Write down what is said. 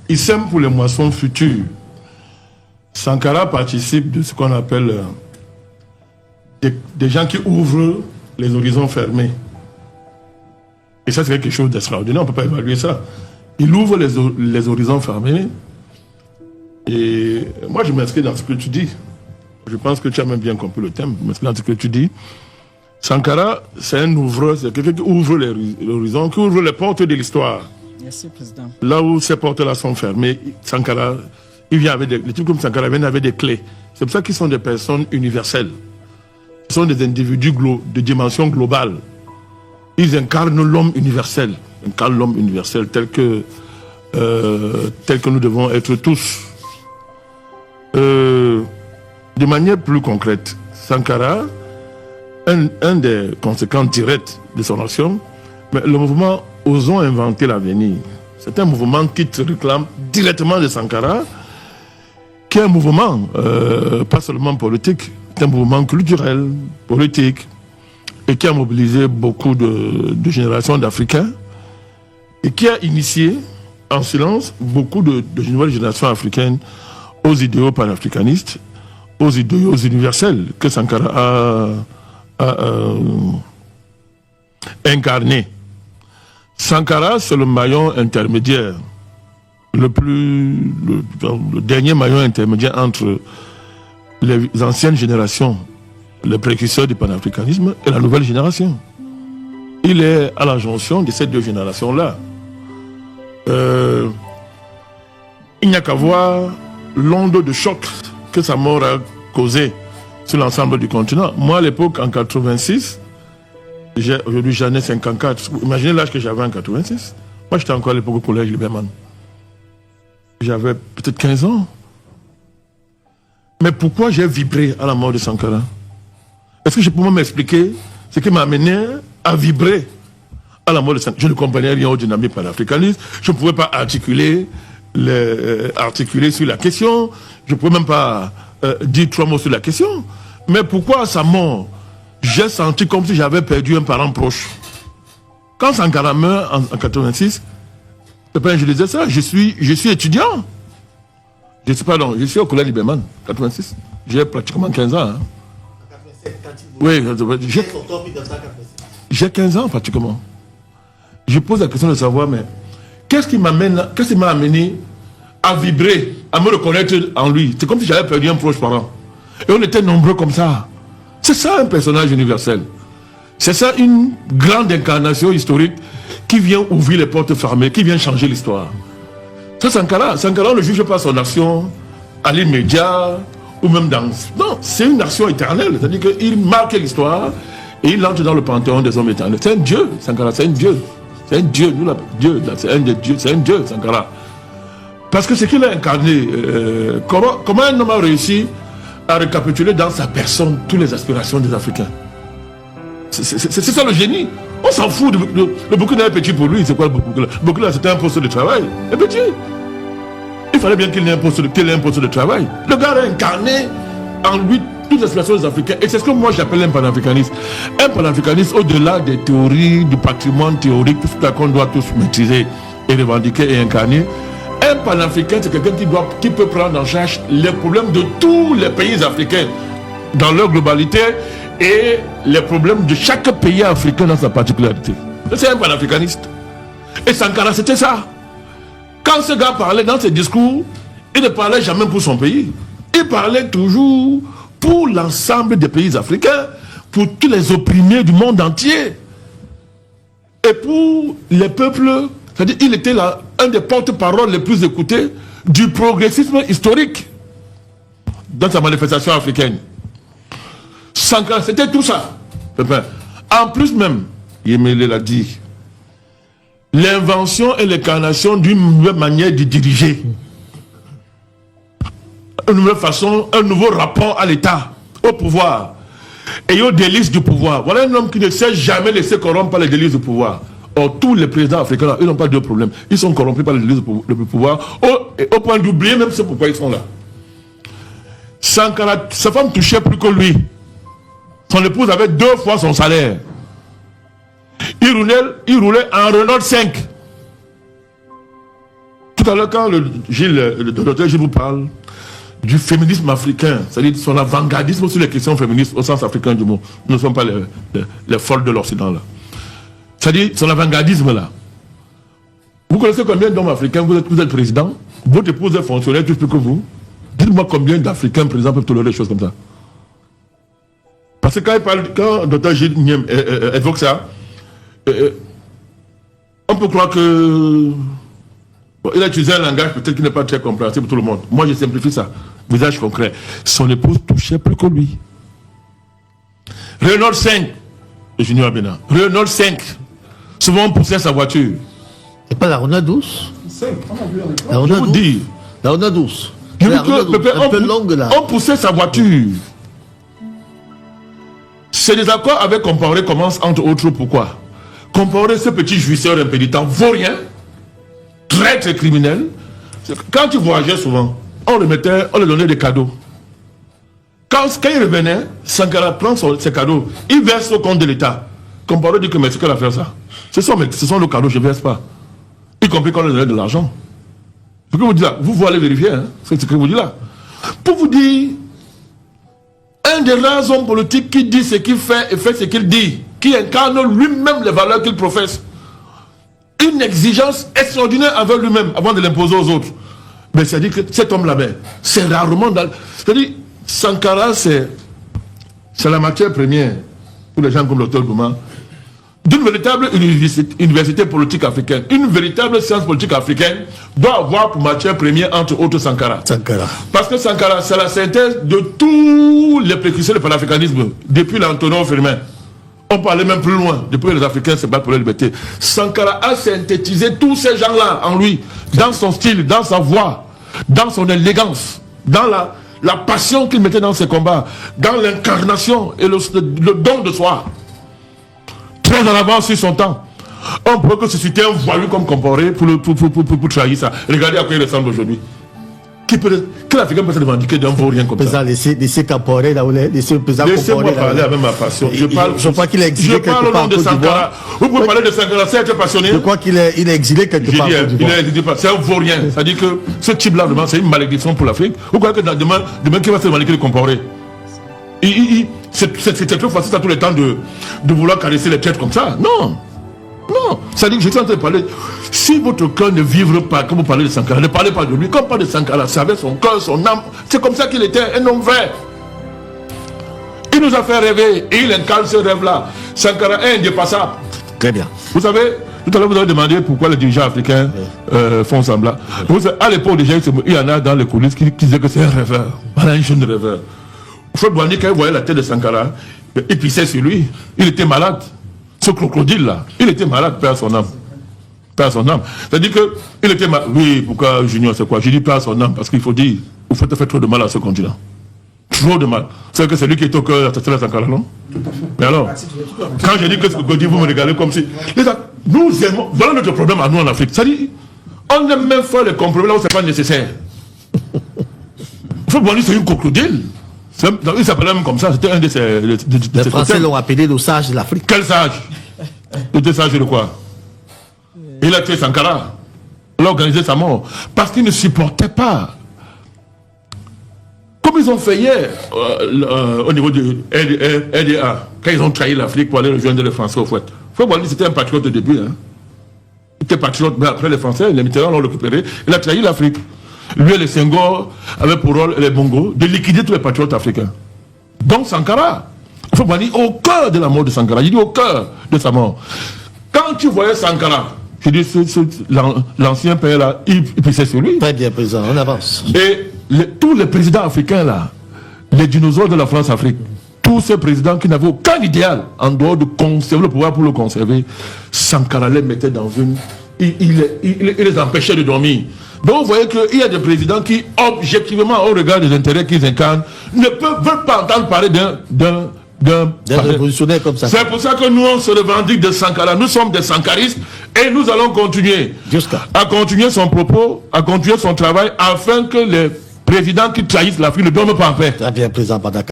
il sème pour les moissons futures. Sankara participe de ce qu'on appelle des gens qui ouvrent les horizons fermés. Et ça, c'est quelque chose d'extraordinaire, on ne peut pas évaluer ça. Il ouvre les horizons fermés. Et moi, je m'inscris dans ce que tu dis. Je pense que tu as même bien compris le thème. Je m'inscris dans ce que tu dis. Sankara, c'est un ouvreur, c'est quelqu'un qui ouvre l'horizon, qui ouvre les portes de l'histoire. Merci, Président. Là où ces portes-là sont fermées, Sankara, il vient avec les types comme Sankara viennent avec des clés. C'est pour ça qu'ils sont des personnes universelles. Ils sont des individus de dimension globale. Ils incarnent l'homme universel. Ils incarnent l'homme universel tel que nous devons être tous. De manière plus concrète, Sankara, un des conséquences directes de son action, mais le mouvement Osons inventer l'avenir. C'est un mouvement qui te réclame directement de Sankara, qui est un mouvement, pas seulement politique, c'est un mouvement culturel, politique, et qui a mobilisé beaucoup de générations d'Africains, et qui a initié en silence beaucoup de nouvelles générations africaines aux idéaux panafricanistes, aux idéaux universels que Sankara a incarné. Sankara, c'est le maillon intermédiaire, le dernier maillon intermédiaire entre les anciennes générations, les précurseurs du panafricanisme, et la nouvelle génération. Il est à la jonction de ces deux générations-là. Il n'y a qu'à voir l'onde de choc que sa mort a causé sur l'ensemble du continent. Moi, à l'époque, en 86, aujourd'hui j'en ai 54. Imaginez l'âge que j'avais en 86. Moi, j'étais encore à l'époque au collège Liberman. J'avais peut-être 15 ans. Mais pourquoi j'ai vibré à la mort de Sankara? Est-ce que je peux m'expliquer ce qui m'a amené à vibrer à la mort de Sankara? Je ne comprenais rien au dynamique panafricaniste. Je ne pouvais pas articuler sur la question. Je ne pouvais même pas dire 3 mots sur la question. Mais pourquoi à sa mort, j'ai senti comme si j'avais perdu un parent proche? Quand Sankara meurt en 86, je disais ça, je suis étudiant. Je suis au collège Liberman, 86. J'ai pratiquement 15 ans. Hein. Oui, j'ai 15 ans pratiquement. Je pose la question de savoir, mais qu'est-ce qui m'a amené à vibrer, à me reconnaître en lui? C'est comme si j'avais perdu un proche parent. Et on était nombreux comme ça. C'est ça un personnage universel. C'est ça une grande incarnation historique qui vient ouvrir les portes fermées, qui vient changer l'histoire. Ça, Sankara, on ne juge pas son action à l'immédiat ou même dans... Non, c'est une action éternelle. C'est-à-dire qu'il marque l'histoire et il entre dans le panthéon des hommes éternels. C'est un dieu, Sankara, c'est un dieu. C'est un dieu, c'est un dieu, c'est un dieu, Sankara. Parce que ce qu'il a incarné, comment un homme a réussi à récapituler dans sa personne toutes les aspirations des Africains? C'est ça le génie. On s'en fout. Le Burkina est petit pour lui. C'est quoi le Burkina? Le Burkina, c'était un poste de travail. Et petit. Il fallait bien qu'il ait un poste de travail. Le gars a incarné en lui toutes les aspirations des Africains. Et c'est ce que moi j'appelle un panafricaniste. Un panafricaniste au-delà des théories, du patrimoine théorique, tout ce qu'on doit tous maîtriser et revendiquer et incarner. Un panafricain, c'est quelqu'un qui peut prendre en charge les problèmes de tous les pays africains dans leur globalité et les problèmes de chaque pays africain dans sa particularité. C'est un panafricaniste. Et Sankara, c'était ça. Quand ce gars parlait dans ses discours, il ne parlait jamais pour son pays. Il parlait toujours pour l'ensemble des pays africains, pour tous les opprimés du monde entier. Et pour les peuples, c'est-à-dire il était là, un des porte-paroles les plus écoutés du progressisme historique dans sa manifestation africaine. Sankara, c'était tout ça. En plus même, Yemele l'a dit, l'invention et l'incarnation d'une nouvelle manière de diriger. Une nouvelle façon, un nouveau rapport à l'État, au pouvoir et aux délices du pouvoir. Voilà un homme qui ne s'est jamais laissé corrompre par les délices du pouvoir. Or, tous les présidents africains, là, ils n'ont pas de problème. Ils sont corrompus par les délices du pouvoir, au point d'oublier même ce pourquoi ils sont là. Sankara, sa femme touchait plus que lui. Son épouse avait 2 fois son salaire. Il roulait en Renault 5. Tout Tout à l'heure, quand le docteur Gilles vous parle du féminisme africain, c'est-à-dire son avant-gardisme sur les questions féministes au sens africain du mot, nous ne sommes pas les folles de l'Occident, là. C'est-à-dire son avant-gardisme, là. Vous connaissez combien d'hommes africains, vous êtes président, votre épouse est fonctionnaire, tout plus que vous. Dites-moi combien d'Africains, par exemple, peuvent tolérer des choses comme ça. Parce que quand le docteur Gilles Niem évoque ça, on peut croire que il a utilisé un langage peut-être qui n'est pas très compréhensible pour tout le monde. Moi, je simplifie ça. Visage concret. Son épouse touchait plus que lui. Renault 5, le Junior Abena. Renault 5. Souvent, on poussait sa voiture. C'est pas la Renault 12 La Renault 12. Dis. La Renault 12. Je veux que, un peu longue là. On poussait sa voiture. Ces désaccords avec Compaoré commencent entre autres pourquoi? Compaoré, ce petit jouisseur impénitent, vaurien, très très criminel. Quand il voyageait souvent, on lui donnait des cadeaux. Quand il revenait, Sankara prend ses cadeaux, il verse au compte de l'État. Compaoré dit que mais c'est qu'elle a fait ça. Ce sont nos cadeaux, je ne verse pas. Y compris quand on lui donnait de l'argent. Ce que vous dites là, vous allez vérifier, hein, c'est ce que vous dites là. Pour vous dire, un des rares hommes politiques qui dit ce qu'il fait et fait ce qu'il dit, qui incarne lui-même les valeurs qu'il professe, une exigence extraordinaire envers lui-même avant de l'imposer aux autres. Mais c'est-à-dire que cet homme-là, c'est rarement dans... C'est-à-dire, Sankara, c'est la matière première pour les gens comme le Dr Gouma, d'une véritable université politique africaine. Une véritable science politique africaine doit avoir pour matière première, entre autres, Sankara. Parce que Sankara, c'est la synthèse de tous les précurseurs du panafricanisme, depuis l'Antonio Firmin. On parlait même plus loin, depuis que les Africains se battent pour la liberté. Sankara a synthétisé tous ces gens-là en lui, dans son style, dans sa voix, dans son élégance, dans la passion qu'il mettait dans ses combats, dans l'incarnation et le don de soi. Très en avance sur son temps. On peut que c'était un voyou comme Compaoré pour trahir ça. Regardez à quoi il ressemble aujourd'hui. Quel Africain peut se revendiquer d'un vaurien comme ça? Laissez Compaoré là où laissez-moi parler avec ma passion. Je crois qu'il est exilé quelque part en Côte d'Ivoire. Vous pouvez parler de Sankara, c'est être passionné. Je crois qu'il est exilé quelque part en Côte d'Ivoire. C'est un vaurien. C'est-à-dire que ce type-là, c'est une malédiction pour l'Afrique. Vous croyez que demain qui va se revendiquer de Compaoré? C'est trop facile à tous les temps de vouloir caresser les têtes comme ça. Non. Non. C'est-à-dire que je suis en train de parler. Si votre cœur ne vivre pas, comme vous parlez de Sankara, ne parlez pas de lui. Comme on parle de Sankara, c'est avec son cœur, son âme. C'est comme ça qu'il était un homme vrai. Il nous a fait rêver et il incarne ce rêve-là. Sankara est indépassable. Très bien. Vous savez, tout à l'heure vous avez demandé pourquoi les dirigeants africains font semblant. Vous savez, à l'époque déjà, il y en a dans les coulisses qui disaient que c'est un rêveur. Voilà un jeune rêveur. Fred Boigny, quand il voyait la tête de Sankara, il pissait sur lui. Il était malade. Ce crocodile-là, il était malade, père son âme. Père son âme. C'est-à-dire qu'il était malade. Oui, pourquoi Junior, c'est quoi? J'ai dit père son âme, parce qu'il faut dire, vous faites trop de mal à ce continent. Trop de mal. C'est que c'est lui qui est au cœur de la Sankara, non? Mais alors, quand j'ai dit que ce crocodile, vous me regardez comme si... Nous aimons... Voilà notre problème à nous en Afrique. C'est-à-dire, on aime même faire les compromis là où c'est pas nécessaire. Fred Boigny, c'est une crocodile. Il s'appelait même comme ça, c'était un de ses... Les Français l'ont appelé le sage de l'Afrique. Quel sage? Il était sage de quoi? Il a tué Sankara. Il a organisé sa mort. Parce qu'il ne supportait pas. Comme ils ont fait hier, au niveau du RDA, quand ils ont trahi l'Afrique pour aller rejoindre les Français au fouet. Fred Boigny, c'était un patriote au début. Hein. Il était patriote, mais après les Français, les Mitterrand l'ont récupéré. Il a trahi l'Afrique. Lui et les Senghor avaient pour rôle, les Bongo, de liquider tous les patriotes africains. Donc Sankara, il faut dire au cœur de la mort de Sankara, il dit au cœur de sa mort. Quand tu voyais Sankara, je dis l'ancien père là, il pissait sur lui. Très bien, président, on avance. Et tous les présidents africains là, les dinosaures de la France-Afrique, tous ces présidents qui n'avaient aucun idéal en dehors de conserver le pouvoir pour le conserver, Sankara les mettait dans une... Il les empêchait de dormir. Donc vous voyez qu'il y a des présidents qui, objectivement, au regard des intérêts qu'ils incarnent, ne veulent pas entendre parler d'un révolutionnaire comme ça. C'est pour ça que nous, on se revendique de Sankara. Nous sommes des sankaristes et nous allons continuer à continuer son propos, à continuer son travail, afin que les présidents qui trahissent l'Afrique ne dorment pas en paix. Très bien, président Badaka.